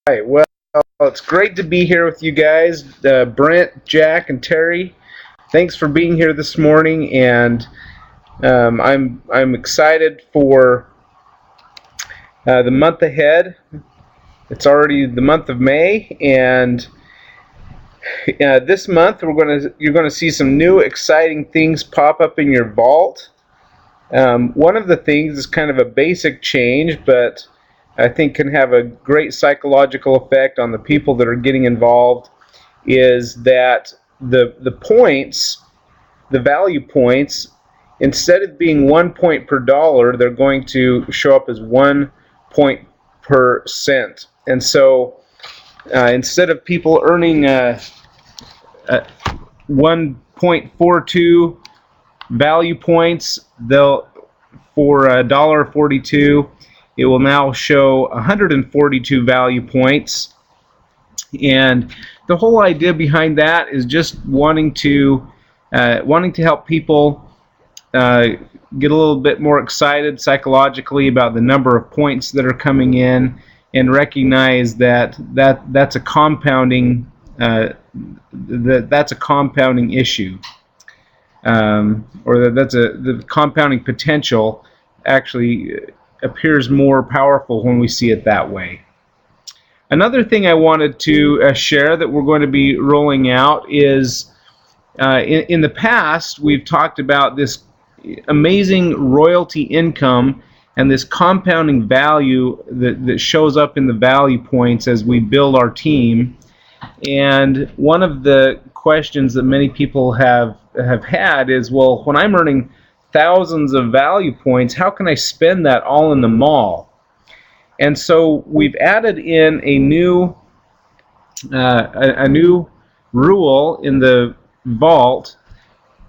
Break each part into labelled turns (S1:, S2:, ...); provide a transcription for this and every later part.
S1: Hi. Well, it's great to be here with you guys, Brent, Jack, and Terry. Thanks for being here this morning, and I'm excited for the month ahead. It's already the month of May, and this month you're gonna see some new exciting things pop up in your vault. One of the things is kind of a basic change, but I think can have a great psychological effect on the people that are getting involved, is that the points, the value points, instead of being 1 point per dollar, they're going to show up as 1 point per cent. And so instead of people earning 1.42 value points, they'll for $1.42, it will now show 142 value points. And the whole idea behind that is just wanting to help people get a little bit more excited psychologically about the number of points that are coming in, and recognize that's a compounding that's a compounding issue, or the compounding potential actually appears more powerful when we see it that way. Another thing I wanted to share that we're going to be rolling out is in the past we've talked about this amazing royalty income and this compounding value that shows up in the value points as we build our team. And one of the questions that many people have had is, well, when I'm earning thousands of value points, how can I spend that all in the mall? And so we've added in a new rule in the vault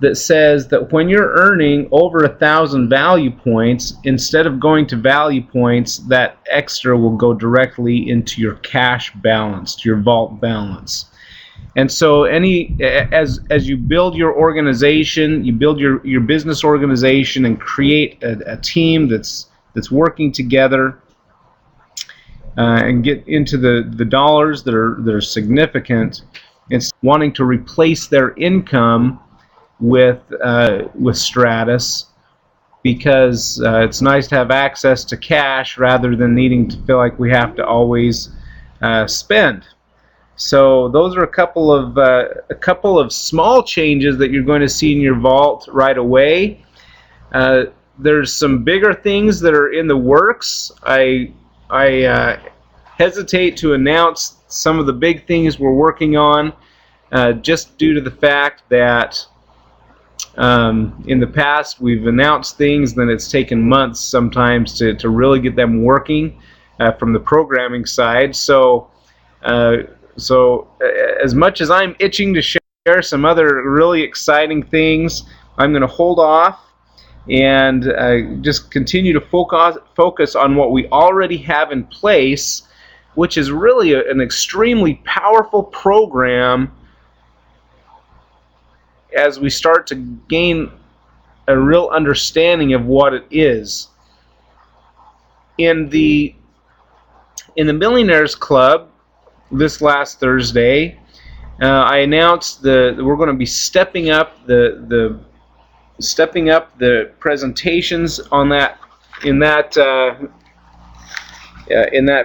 S1: that says that when you're earning over 1,000 value points, instead of going to value points, that extra will go directly into your cash balance, to your vault balance. And so as you build your organization, you build your business organization and create a team that's working together, and get into the dollars that are significant, it's wanting to replace their income with Stratus, because it's nice to have access to cash rather than needing to feel like we have to always spend. So those are a couple of small changes that you're going to see in your vault right away. There's some bigger things that are in the works. I hesitate to announce some of the big things we're working on, just due to the fact that in the past we've announced things, then it's taken months sometimes to really get them working from the programming side. So as much as I'm itching to share some other really exciting things, I'm going to hold off and just continue to focus on what we already have in place, which is really an extremely powerful program as we start to gain a real understanding of what it is. In the Millionaires Club this last Thursday, I announced we're going to be stepping up the presentations on that in that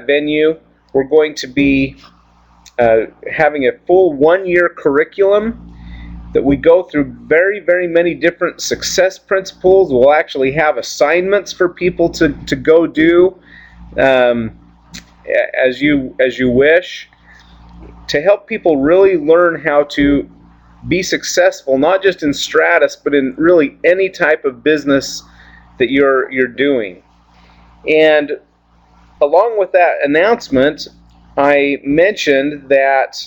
S1: venue. We're going to be having a full 1-year curriculum that we go through very, very many different success principles. We'll actually have assignments for people to go do as you wish, to help people really learn how to be successful, not just in Stratus, but in really any type of business that you're doing. And along with that announcement, I mentioned that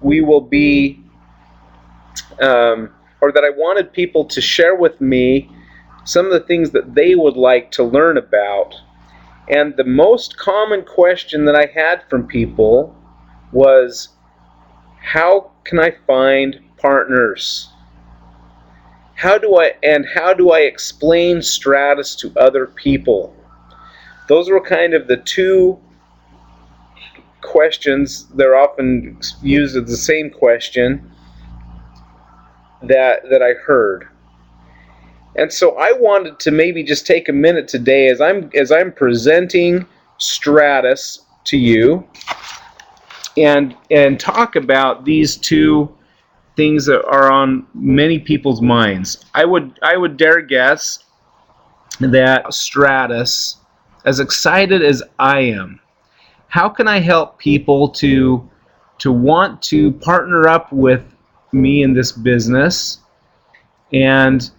S1: we will be, or that I wanted people to share with me some of the things that they would like to learn about. And the most common question that I had from people was, how can I find partners? How do I explain Stratus to other people? Those were kind of the two questions. They're often used as the same question that I heard. And so I wanted to maybe just take a minute today as I'm presenting Stratus to you and talk about these two things that are on many people's minds. I would dare guess that Stratus, as excited as I am, how can I help people to want to partner up with me in this business? And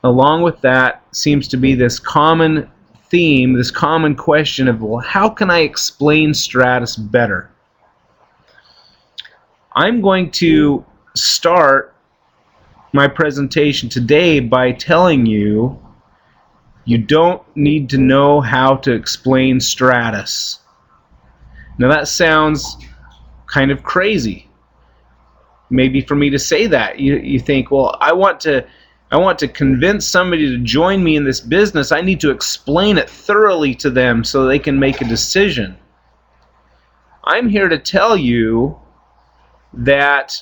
S1: along with that seems to be this common theme, this common question of, well, how can I explain Stratus better? I'm going to start my presentation today by telling you you don't need to know how to explain Stratus. Now that sounds kind of crazy. Maybe for me to say that. You think, well, I want to convince somebody to join me in this business. I need to explain it thoroughly to them so they can make a decision. I'm here to tell you that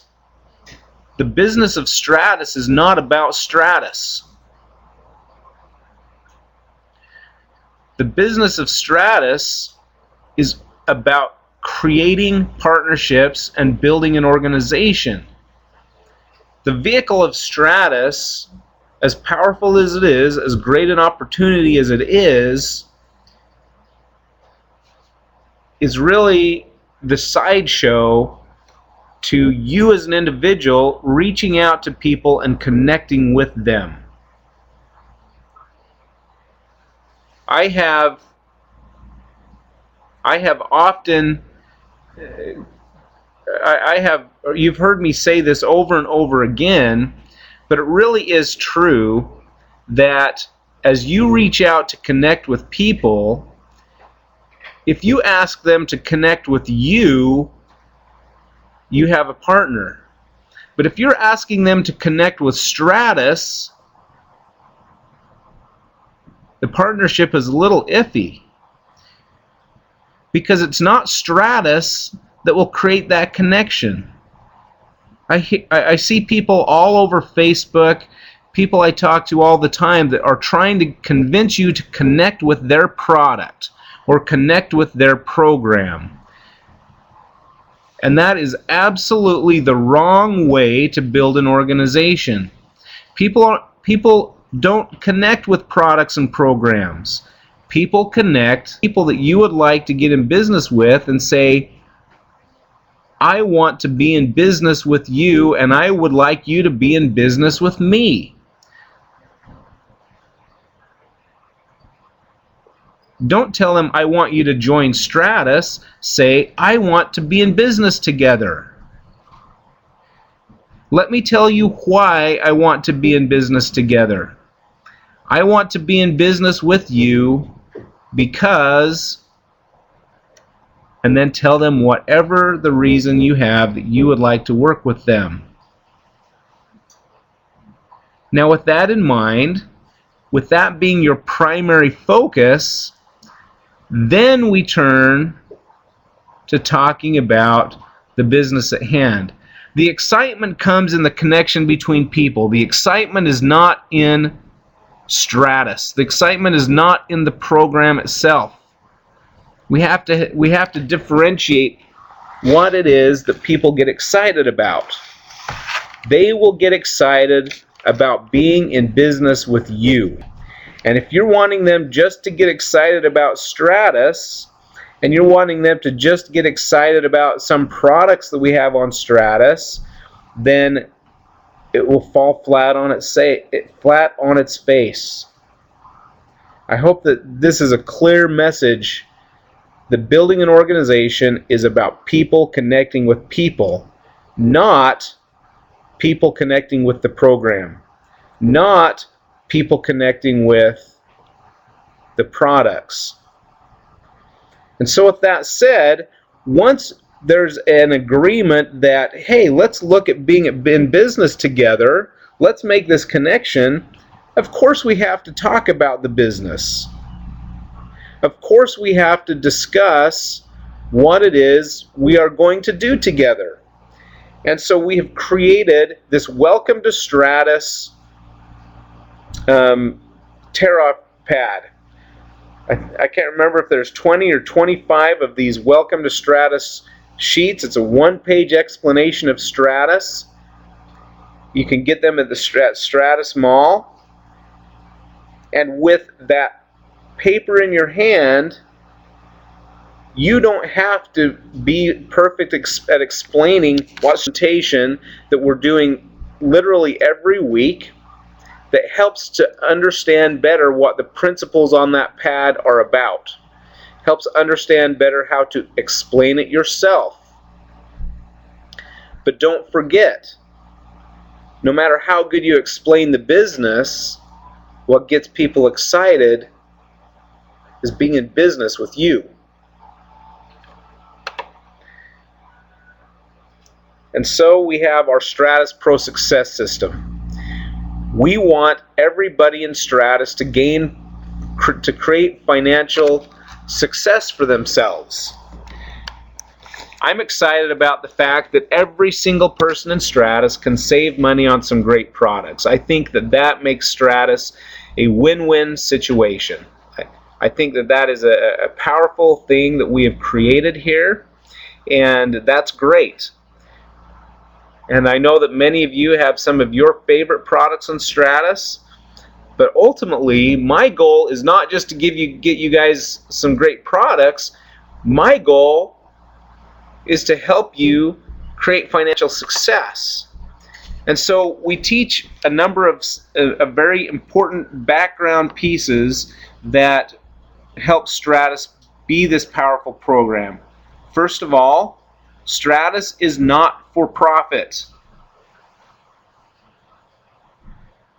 S1: the business of Stratus is not about Stratus. The business of Stratus is about creating partnerships and building an organization. The vehicle of Stratus, as powerful as it is, as great an opportunity as it is really the sideshow to you as an individual reaching out to people and connecting with them. I have often, you've heard me say this over and over again, but it really is true that as you reach out to connect with people, if you ask them to connect with you, you have a partner. But if you're asking them to connect with Stratus, the partnership is a little iffy, because it's not Stratus that will create that connection. I see people all over Facebook, people I talk to all the time, that are trying to convince you to connect with their product or connect with their program. And that is absolutely the wrong way to build an organization. People don't connect with products and programs. People connect people that you would like to get in business with and say, I want to be in business with you, and I would like you to be in business with me. Don't tell them, I want you to join Stratus. Say, I want to be in business together. Let me tell you why I want to be in business together. I want to be in business with you because, and then tell them whatever the reason you have that you would like to work with them. Now, with that in mind, with that being your primary focus, then we turn to talking about the business at hand. The excitement comes in the connection between people. The excitement is not in Stratus. The excitement is not in the program itself. We have to differentiate what it is that people get excited about. They will get excited about being in business with you. And if you're wanting them just to get excited about Stratus, and you're wanting them to just get excited about some products that we have on Stratus, then it will fall flat on its face. I hope that this is a clear message. That building an organization is about people connecting with people, not people connecting with the program, not people connecting with the products. And so with that said, once there's an agreement that, hey, let's look at being in business together, let's make this connection, of course we have to talk about the business. of course we have to discuss what it is we are going to do together. And so we have created this Welcome to Stratus tear-off pad. I can't remember if there's 20 or 25 of these Welcome to Stratus sheets. It's a one-page explanation of Stratus. You can get them at the Stratus Mall. And with that paper in your hand, you don't have to be perfect at explaining what presentation that we're doing literally every week that helps to understand better what the principles on that pad are about. Helps understand better how to explain it yourself. But don't forget, no matter how good you explain the business, what gets people excited is being in business with you. And so we have our Stratus Pro Success System. We want everybody in Stratus to create financial success for themselves. I'm excited about the fact that every single person in Stratus can save money on some great products. I think that makes Stratus a win-win situation. I think that is a powerful thing that we have created here, and that's great. And I know that many of you have some of your favorite products on Stratus, but ultimately my goal is not just to get you guys some great products. My goal is to help you create financial success. And so we teach a number of very important background pieces that help Stratus be this powerful program. First of all, Stratus is not for profit.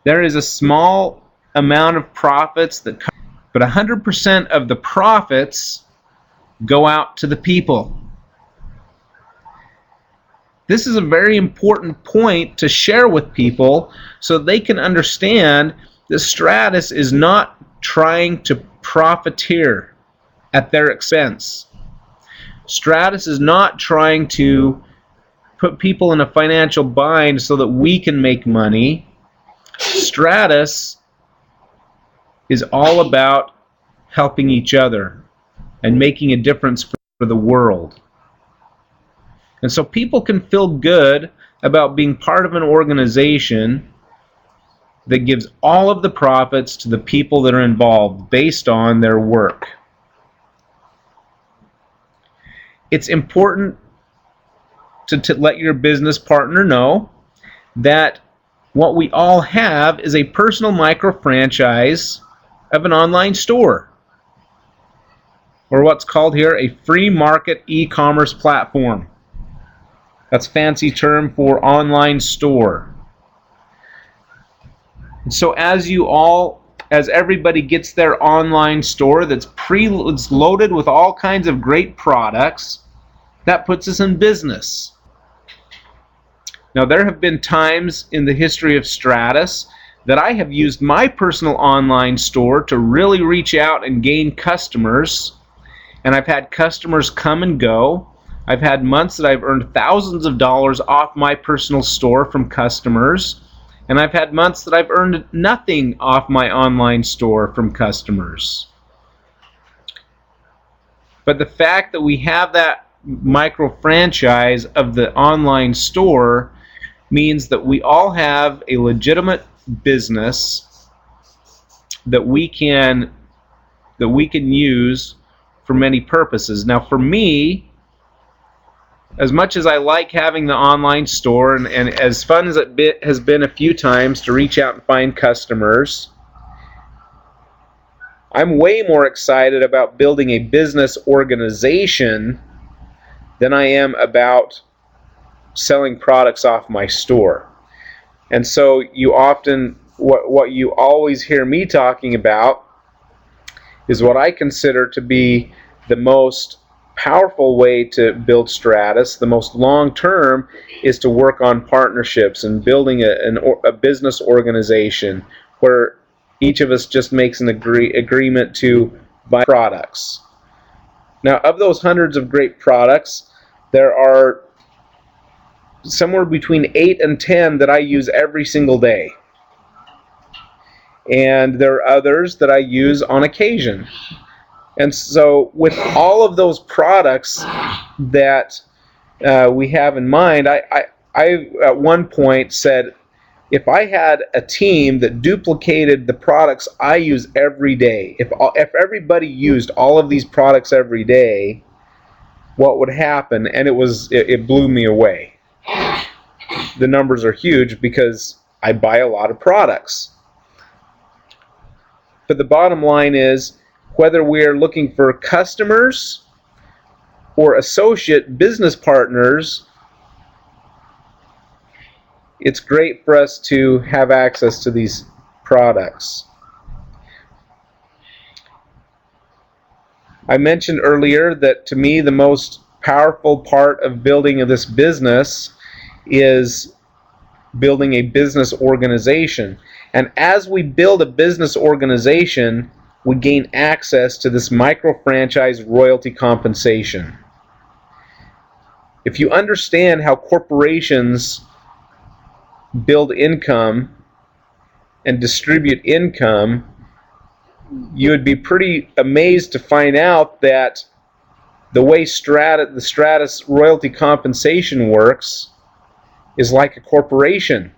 S1: There is a small amount of profits that come, but 100% of the profits go out to the people. This is a very important point to share with people so they can understand that Stratus is not trying to profiteer at their expense. Stratus is not trying to put people in a financial bind so that we can make money. Stratus is all about helping each other and making a difference for the world. And so people can feel good about being part of an organization that gives all of the profits to the people that are involved based on their work. It's important to let your business partner know that what we all have is a personal micro franchise of an online store, or what's called here a free market e-commerce platform. That's a fancy term for online store. And so as everybody gets their online store that's loaded with all kinds of great products, that puts us in business. Now, there have been times in the history of Stratus that I have used my personal online store to really reach out and gain customers, and I've had customers come and go. I've had months that I've earned thousands of dollars off my personal store from customers, and I've had months that I've earned nothing off my online store from customers. But the fact that we have that micro franchise of the online store means that we all have a legitimate business that we can use for many purposes. Now, for me, as much as I like having the online store and as fun as it has been a few times to reach out and find customers, I'm way more excited about building a business organization than I am about selling products off my store. And so you often, what you always hear me talking about is what I consider to be the most powerful way to build Stratus, the most long-term, is to work on partnerships and building a business organization where each of us just makes an agreement to by products. Now, of those hundreds of great products, there are somewhere between 8 and 10 that I use every single day. And there are others that I use on occasion. And so with all of those products that we have in mind, I at one point said, if I had a team that duplicated the products I use every day, if everybody used all of these products every day, what would happen? And it blew me away. The numbers are huge because I buy a lot of products. But the bottom line is, whether we're looking for customers or associate business partners, it's great for us to have access to these products. I mentioned earlier that to me the most powerful part of building this business is building a business organization. And as we build a business organization, we gain access to this micro-franchise royalty compensation. If you understand how corporations build income and distribute income, you would be pretty amazed to find out that the way the Stratus royalty compensation works is like a corporation.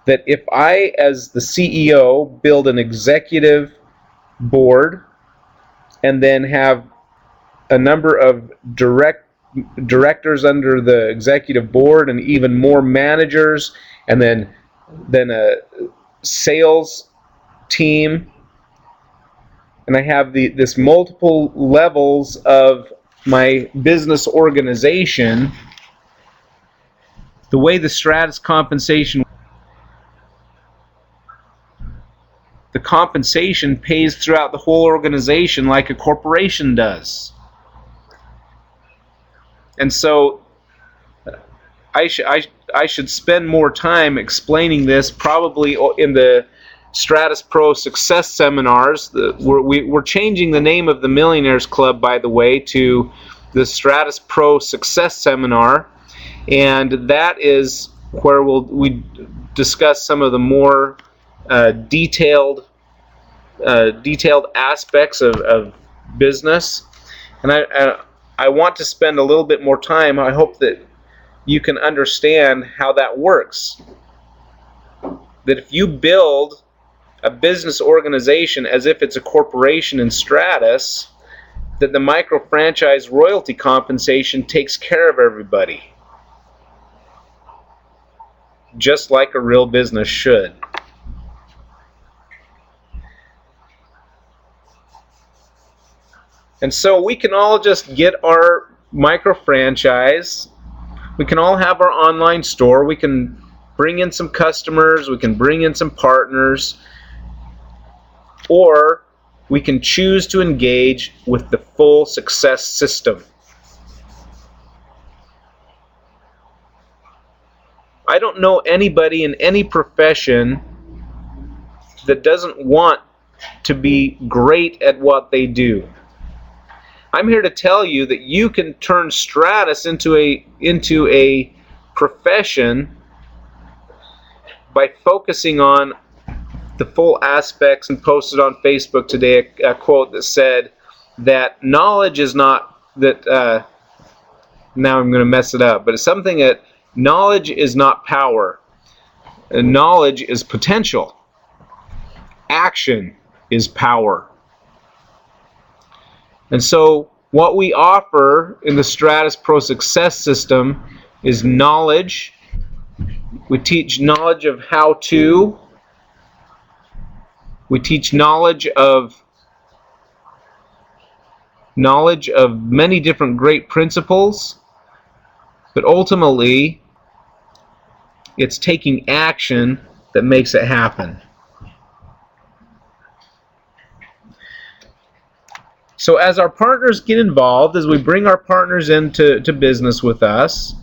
S1: That if I, as the CEO, build an executive board and then have a number of directors under the executive board and even more managers, and then a sales team, and I have this multiple levels of my business organization, the way the Stratus compensation, the compensation pays throughout the whole organization like a corporation does. And so I should spend more time explaining this, probably in the Stratus Pro Success Seminars. We're changing the name of the Millionaires Club, by the way, to the Stratus Pro Success Seminar, and that is where we discuss some of the more detailed aspects of business. And I want to spend a little bit more time. I hope that you can understand how that works. That if you build a business organization as if it's a corporation in Stratus, that the micro-franchise royalty compensation takes care of everybody, just like a real business should. And so we can all just get our micro-franchise. We can all have our online store. We can bring in some customers. We can bring in some partners. Or we can choose to engage with the full success system. I don't know anybody in any profession that doesn't want to be great at what they do. I'm here to tell you that you can turn Stratus into a profession by focusing on the full aspects. And posted on Facebook today a quote that said that knowledge is not that. Now I'm going to mess it up, but it's something that knowledge is not power. And knowledge is potential. Action is power. And so what we offer in the Stratus Pro Success System is knowledge. We teach knowledge of how to. We teach knowledge of many different great principles. But ultimately, it's taking action that makes it happen. So as our partners get involved, as we bring our partners into business with us,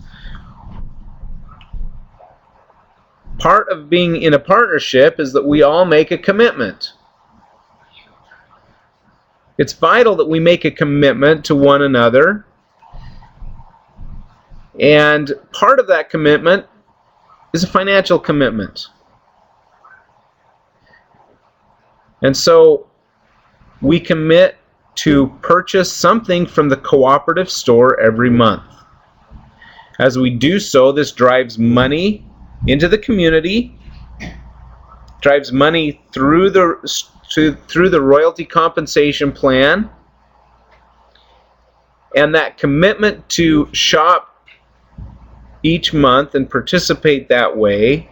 S1: part of being in a partnership is that we all make a commitment. It's vital that we make a commitment to one another, and part of that commitment is a financial commitment. And so we commit to purchase something from the cooperative store every month. As we do so, this drives money into the community, drives money through the royalty compensation plan, and that commitment to shop each month and participate that way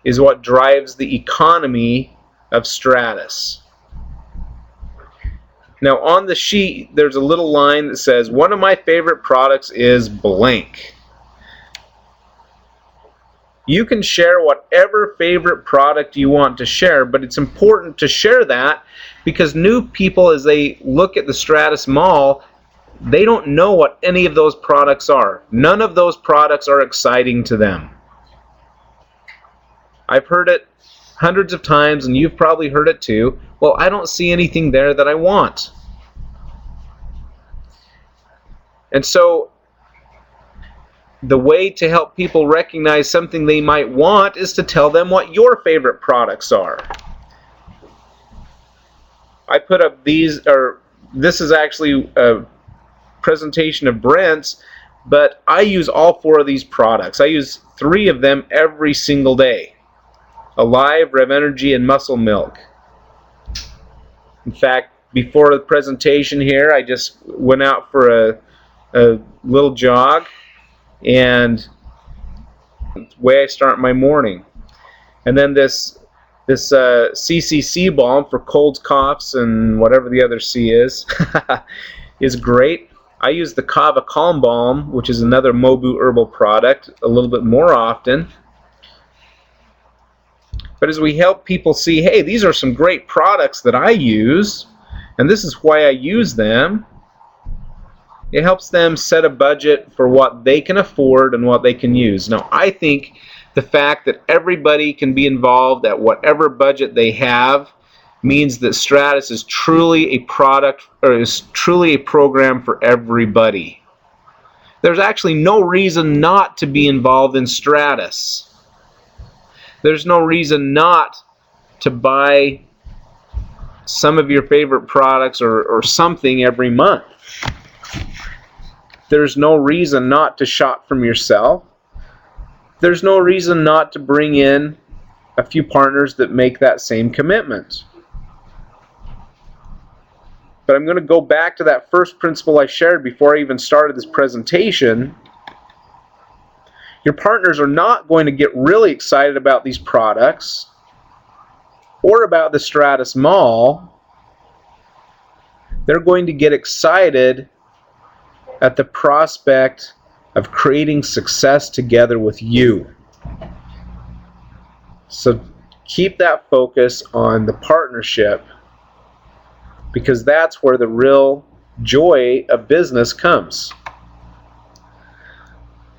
S1: is what drives the economy of Stratus. Now on the sheet there's a little line that says, one of my favorite products is blank. You can share whatever favorite product you want to share, but it's important to share that because new people, as they look at the Stratus Mall, they don't know what any of those products are. None of those products are exciting to them. I've heard it hundreds of times, and you've probably heard it too. Well, I don't see anything there that I want. And so the way to help people recognize something they might want is to tell them what your favorite products are. I put up these, or this is actually a presentation of Brent's, but I use all 4 of these products. I use 3 of them every single day. Alive, Rev Energy, and Muscle Milk. In fact, before the presentation here, I just went out for a little jog, and it's the way I start my morning. And then this CCC balm for colds, coughs, and whatever the other C is is great. I use the Kava Calm Balm, which is another Mobu herbal product, a little bit more often. But as we help people see, hey, these are some great products that I use, and this is why I use them, it helps them set a budget for what they can afford and what they can use. Now, I think the fact that everybody can be involved at whatever budget they have means that Stratus is truly a product, or is truly a program for everybody. There's actually no reason not to be involved in Stratus. There's no reason not to buy some of your favorite products or something every month. There's no reason not to shop from yourself. There's no reason not to bring in a few partners that make that same commitment. But I'm going to go back to that first principle I shared before I even started this presentation. Your partners are not going to get really excited about these products or about the Stratus Mall. They're going to get excited at the prospect of creating success together with you. So keep that focus on the partnership, because that's where the real joy of business comes.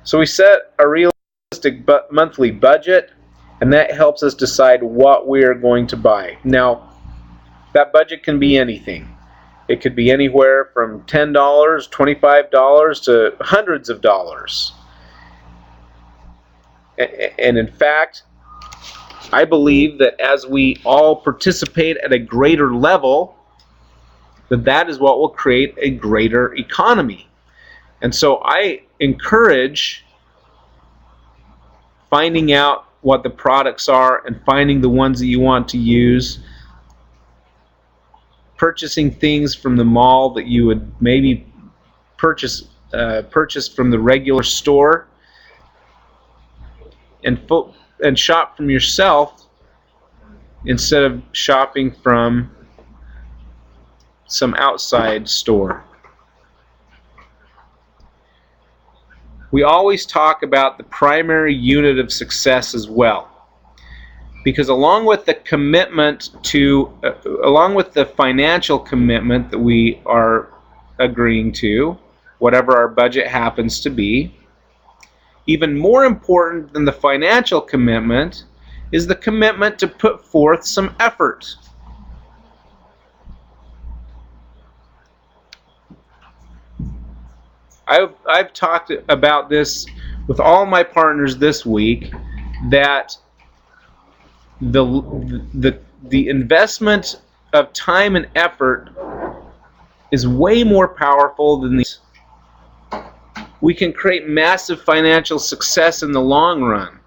S1: So we set a realistic monthly budget, and that helps us decide what we are going to buy. Now, that budget can be anything. It could be anywhere from $10, $25 to hundreds of dollars. And in fact, I believe that as we all participate at a greater level, that is what will create a greater economy. And so I encourage finding out what the products are and finding the ones that you want to use, purchasing things from the mall that you would maybe purchase from the regular store, and shop from yourself instead of shopping from some outside store. We always talk about the primary unit of success as well, because along with the commitment to, along with the financial commitment that we are agreeing to, whatever our budget happens to be, even more important than the financial commitment is the commitment to put forth some effort. I've talked about this with all my partners this week, that the investment of time and effort is way more powerful than these. We can create massive financial success in the long run.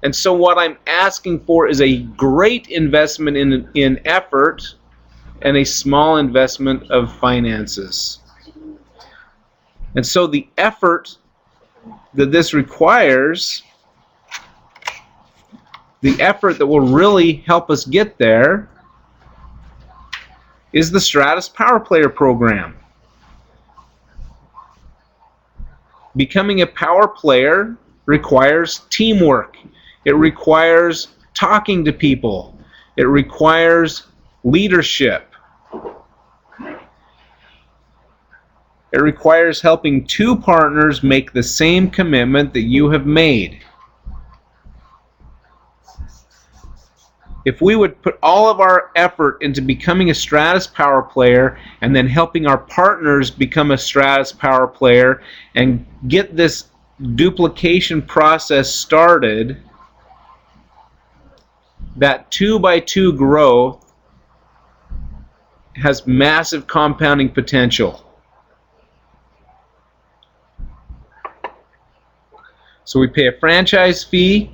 S1: And so what I'm asking for is a great investment in effort and a small investment of finances. And so the effort that this requires, the effort that will really help us get there, is the Stratus Power Player program. Becoming a power player requires teamwork. It requires talking to people. It requires leadership. It requires helping two partners make the same commitment that you have made. If we would put all of our effort into becoming a Stratus Power Player and then helping our partners become a Stratus Power Player and get this duplication process started, that 2x2 growth has massive compounding potential. So we pay a franchise fee,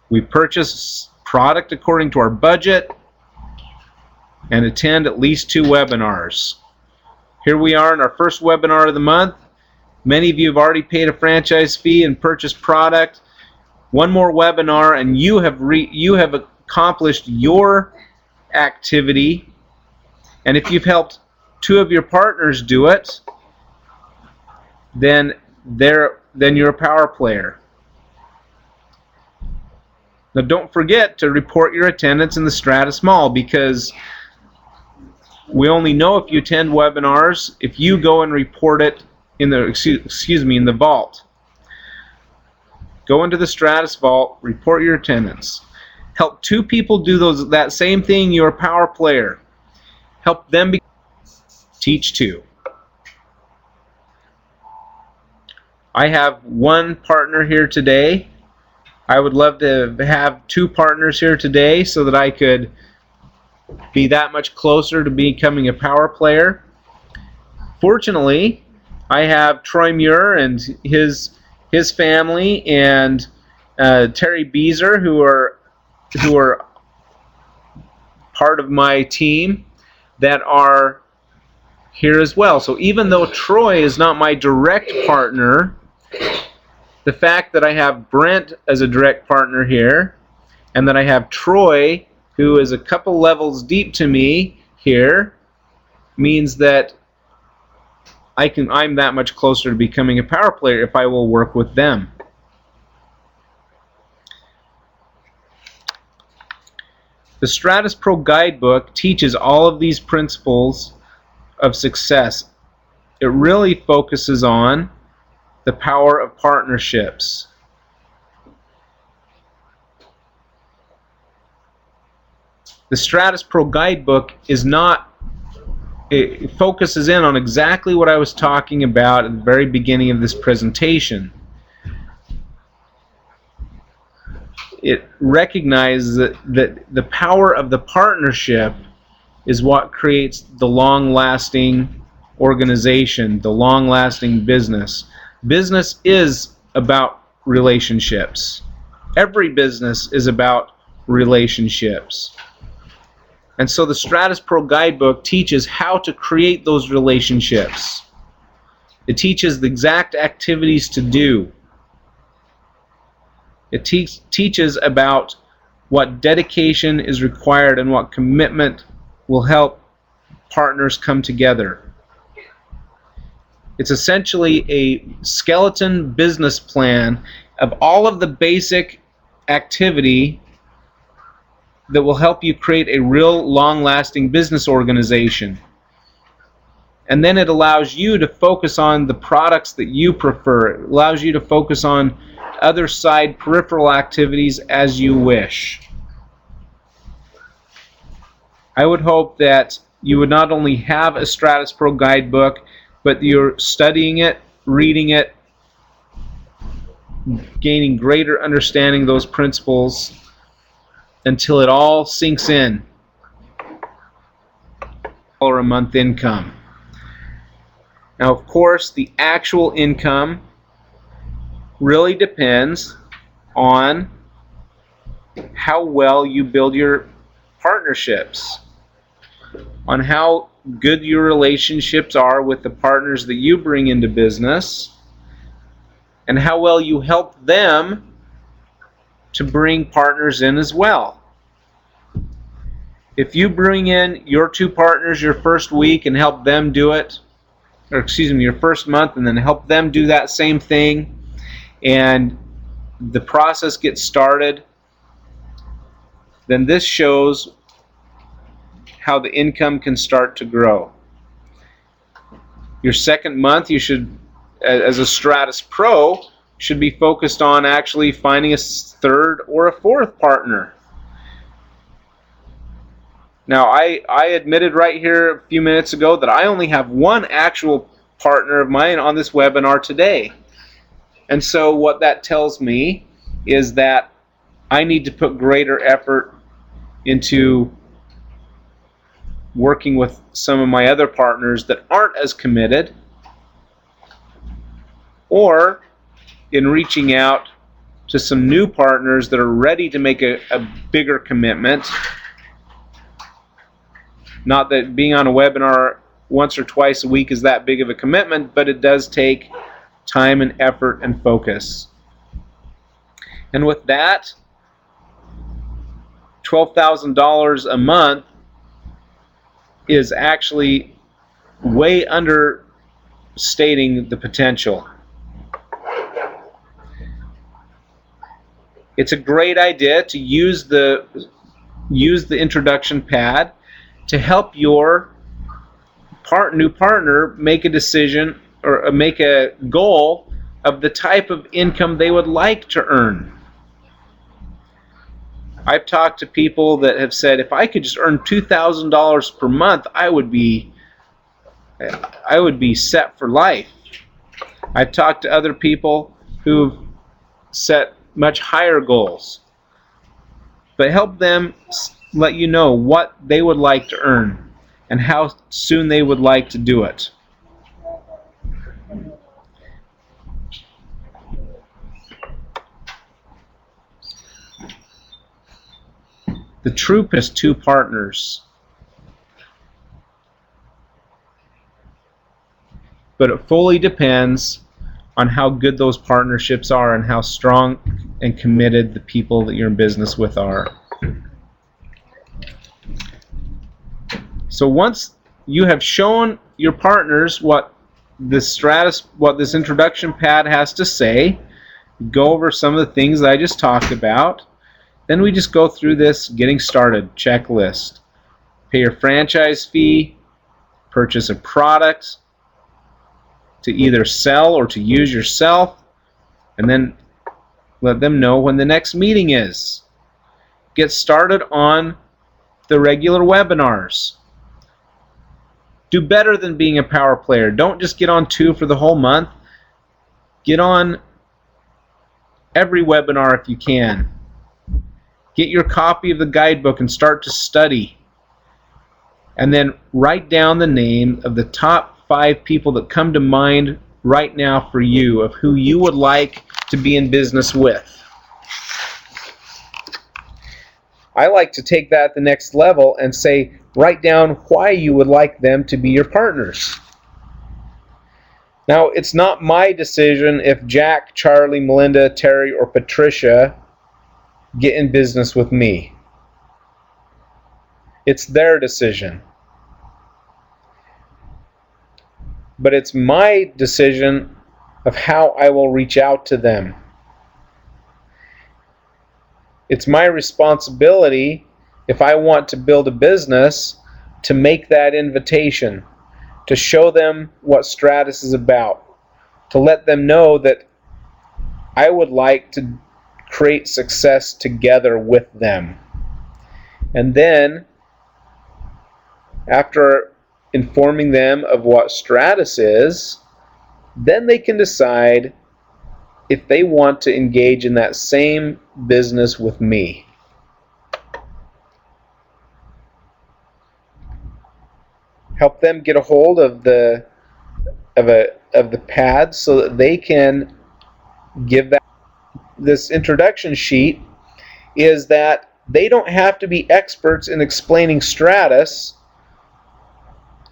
S1: we purchase product according to our budget, and attend at least 2 webinars. Here we are in our first webinar of the month. Many of you have already paid a franchise fee and purchased product. One more webinar and you have accomplished your activity. And if you've helped 2 of your partners do it, then you're a power player. Now don't forget to report your attendance in the Stratus Mall, because we only know if you attend webinars if you go and report it in the vault. Go into the Stratus Vault, report your attendance. Help 2 people do that same thing. You're a power player. Help them teach 2. I have 1 partner here today. I would love to have 2 partners here today so that I could be that much closer to becoming a power player. Fortunately, I have Troy Muir and his family and Terry Beezer, who are part of my team, that are here as well. So even though Troy is not my direct partner, the fact that I have Brent as a direct partner here, and that I have Troy, who is a couple levels deep to me here, means that I'm that much closer to becoming a power player if I will work with them. The Stratus Pro Guidebook teaches all of these principles of success. It really focuses on the power of partnerships. The Stratus Pro Guidebook it focuses in on exactly what I was talking about at the very beginning of this presentation. It recognizes that the power of the partnership is what creates the long-lasting organization, the long-lasting business. Business is about relationships. Every business is about relationships. And so the Stratus Pro Guidebook teaches how to create those relationships. It teaches the exact activities to do. It teaches about what dedication is required and what commitment will help partners come together. It's essentially a skeleton business plan of all of the basic activity that will help you create a real long-lasting business organization. And then it allows you to focus on the products that you prefer. It allows you to focus on other side peripheral activities as you wish. I would hope that you would not only have a Stratus Pro guidebook, but you're studying it, reading it, gaining greater understanding of those principles until it all sinks in. Or a month income. Now, of course, the actual income really depends on how well you build your partnerships, on how good your relationships are with the partners that you bring into business, and how well you help them to bring partners in as well. If you bring in your two partners your first week and help them do it, or excuse me, your first month, and then help them do that same thing, and the process gets started, then this shows how the income can start to grow. Your second month, you should, as a Stratus Pro, should be focused on actually finding a third or a fourth partner. Now, I admitted right here a few minutes ago that I only have one actual partner of mine on this webinar today. And so what that tells me is that I need to put greater effort into working with some of my other partners that aren't as committed, or in reaching out to some new partners that are ready to make a bigger commitment. Not that being on a webinar once or twice a week is that big of a commitment, but it does take time and effort and focus. And with that, $12,000 a month is actually way understating the potential. It's a great idea to use the introduction pad to help your new partner make a decision or make a goal of the type of income they would like to earn. I've talked to people that have said, if I could just earn $2,000 per month, I would be set for life. I've talked to other people who've set much higher goals. But help them let you know what they would like to earn and how soon they would like to do it. The troop has two partners, but it fully depends on how good those partnerships are and how strong and committed the people that you're in business with are. So once you have shown your partners what this introduction pad has to say, go over some of the things that I just talked about, then we just go through this getting started checklist. Pay your franchise fee, purchase a product to either sell or to use yourself, and then let them know when the next meeting is. Get started on the regular webinars. Do better than being a power player. Don't just get on 2 for the whole month. Get on every webinar if you can. Get your copy of the guidebook and start to study. And then write down the name of the top 5 people that come to mind right now for you, of who you would like to be in business with. I like to take that the next level and say, write down why you would like them to be your partners. Now, it's not my decision if Jack, Charlie, Melinda, Terry, or Patricia get in business with me. It's their decision. But it's my decision of how I will reach out to them. It's my responsibility, if I want to build a business, to make that invitation, to show them what Stratus is about, to let them know that I would like to create success together with them. And then After informing them of what Stratus is, then they can decide if they want to engage in that same business with me. Help them get a hold of the pad so that they can give that. This introduction sheet is that they don't have to be experts in explaining Stratus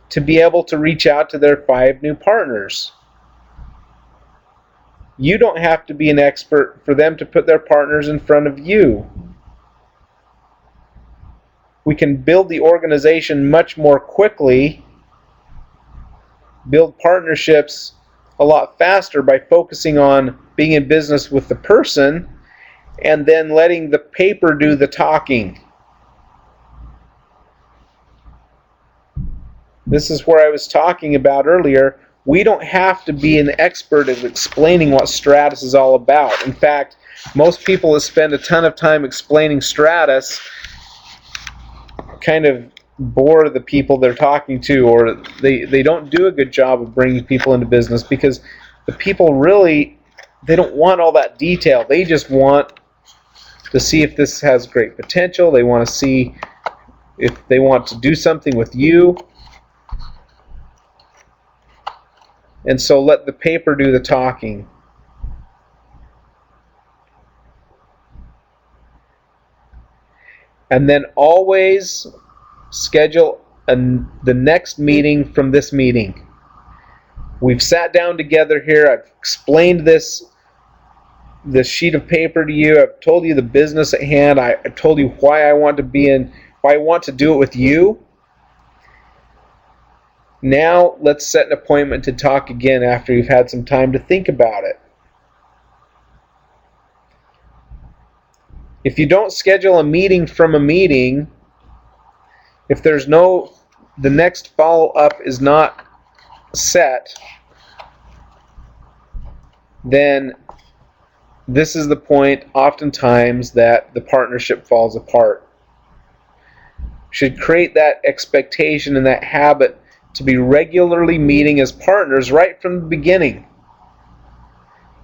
S1: to be able to reach out to their 5 new partners. You don't have to be an expert for them to put their partners in front of you. We can build the organization much more quickly, build partnerships a lot faster by focusing on being in business with the person and then letting the paper do the talking. This is where I was talking about earlier. We don't have to be an expert at explaining what Stratus is all about. In fact, most people that spend a ton of time explaining Stratus kind of bore the people they're talking to, or they don't do a good job of bringing people into business because the people really, they don't want all that detail. They just want to see if this has great potential. They want to see if they want to do something with you. And so let the paper do the talking. And then always schedule the next meeting from this meeting. We've sat down together here. I've explained this sheet of paper to you. I've told you the business at hand. I've told you why I want to why I want to do it with you. Now let's set an appointment to talk again after you've had some time to think about it. If you don't schedule a meeting from a meeting, if there's the next follow-up is not set, then this is the point oftentimes that the partnership falls apart. Should create that expectation and that habit to be regularly meeting as partners right from the beginning.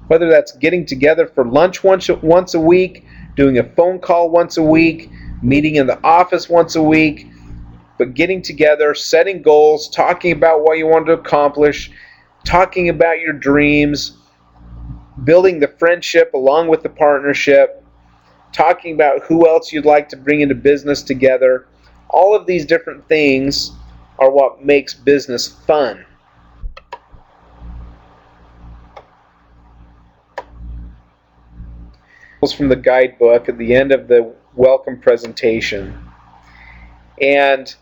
S1: Whether that's getting together for lunch once a week, doing a phone call once a week, meeting in the office once a week, but getting together, setting goals, talking about what you want to accomplish, talking about your dreams, building the friendship along with the partnership, talking about who else you'd like to bring into business together. All of these different things are what makes business fun. From the guidebook at the end of the welcome presentation, and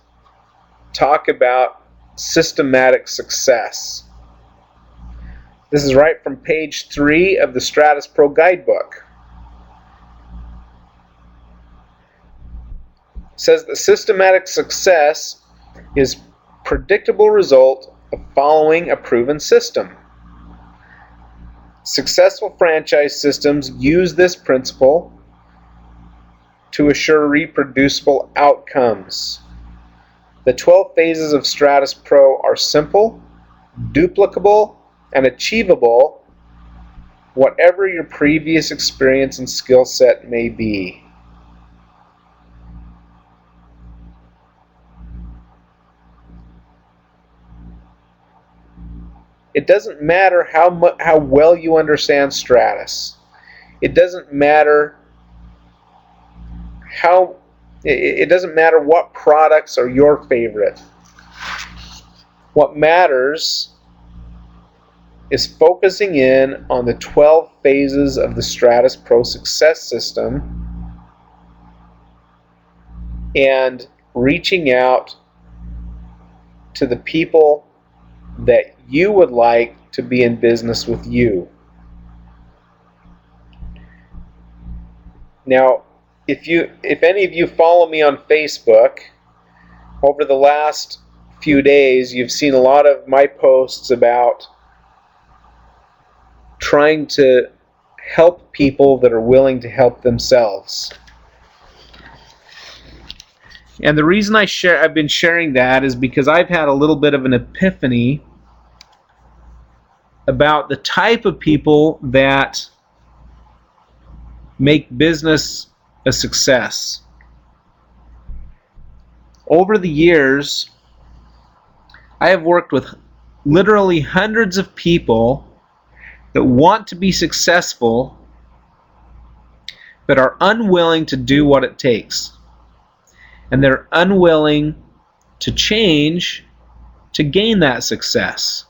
S1: talk about systematic success. This is right from page 3 of the Stratus Pro Guidebook. It says that systematic success is predictable result of following a proven system. Successful franchise systems use this principle to assure reproducible outcomes. The 12 phases of Stratus Pro are simple, duplicable, and achievable, whatever your previous experience and skill set may be. It doesn't matter how well you understand Stratus. It doesn't matter what products are your favorite. What matters is focusing in on the 12 phases of the Stratus Pro Success System and reaching out to the people that you would like to be in business with you. Now, if any of you follow me on Facebook, over the last few days, you've seen a lot of my posts about trying to help people that are willing to help themselves. And the reason I've been sharing that is because I've had a little bit of an epiphany about the type of people that make business a success. Over the years, I have worked with literally hundreds of people that want to be successful but are unwilling to do what it takes. And they're unwilling to change to gain that success.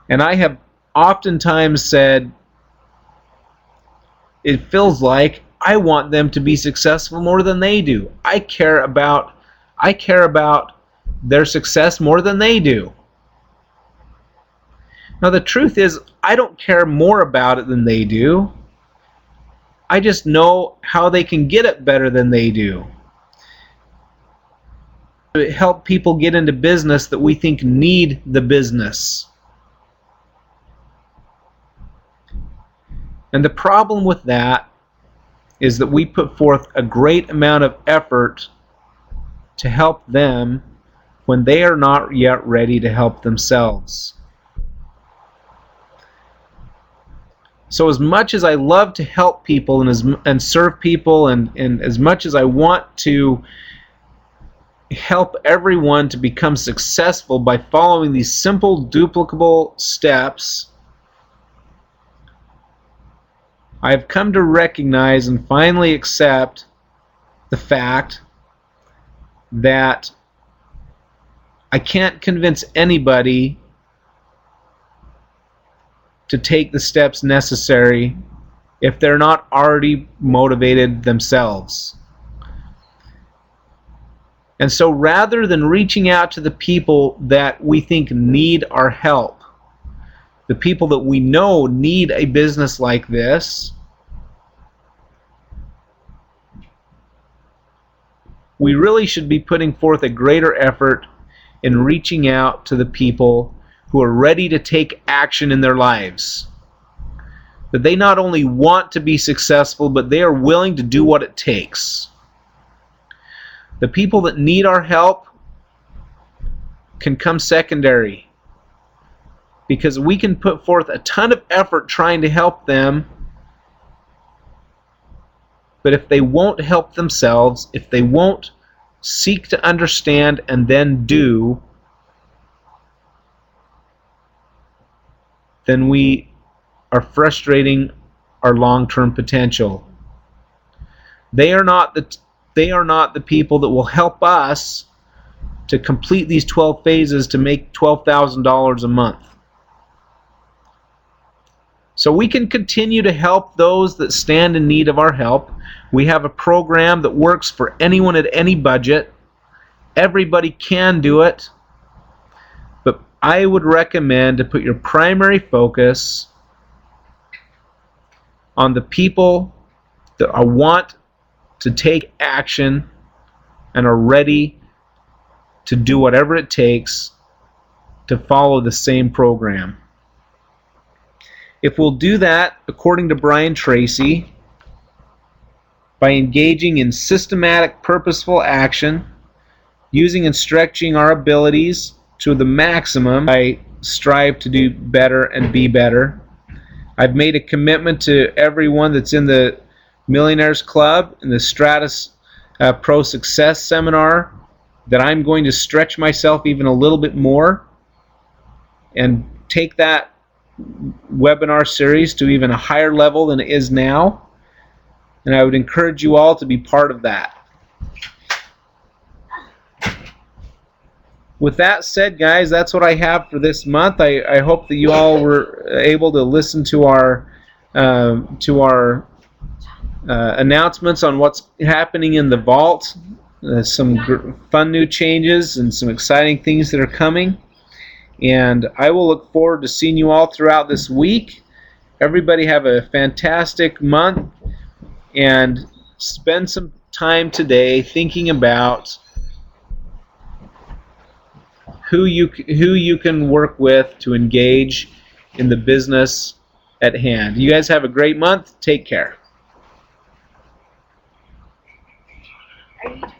S1: And I have oftentimes said, it feels like I want them to be successful more than they do. I care about their success more than they do. Now the truth is, I don't care more about it than they do. I just know how they can get it better than they do. To help people get into business that we think need the business. And the problem with that is that we put forth a great amount of effort to help them when they are not yet ready to help themselves. So as much as I love to help people and serve people, and as much as I want to help everyone to become successful by following these simple, duplicable steps, I have come to recognize and finally accept the fact that I can't convince anybody to take the steps necessary if they're not already motivated themselves. And so rather than reaching out to the people that we think need our help, the people that we know need a business like this, we really should be putting forth a greater effort in reaching out to the people who are ready to take action in their lives. That they not only want to be successful, but they are willing to do what it takes. The people that need our help can come secondary, because we can put forth a ton of effort trying to help them, but if they won't help themselves, if they won't seek to understand and then do, then we are frustrating our long-term potential. They are not the people that will help us to complete these 12 phases to make $12,000 a month. So we can continue to help those that stand in need of our help. We have a program that works for anyone at any budget. Everybody can do it. But I would recommend to put your primary focus on the people that want to take action and are ready to do whatever it takes to follow the same program. If we'll do that, according to Brian Tracy, by engaging in systematic, purposeful action, using and stretching our abilities to the maximum, I strive to do better and be better. I've made a commitment to everyone that's in the Millionaires Club and the Stratus Pro Success Seminar that I'm going to stretch myself even a little bit more and take that webinar series to even a higher level than it is now. And I would encourage you all to be part of that. With that said, guys, that's what I have for this month. I hope that you all were able to listen to our announcements on what's happening in the vault. Some fun new changes and some exciting things that are coming. And I will look forward to seeing you all throughout this week. Everybody have a fantastic month, and spend some time today thinking about who you can work with to engage in the business at hand. You guys have a great month. Take care.
S2: Are you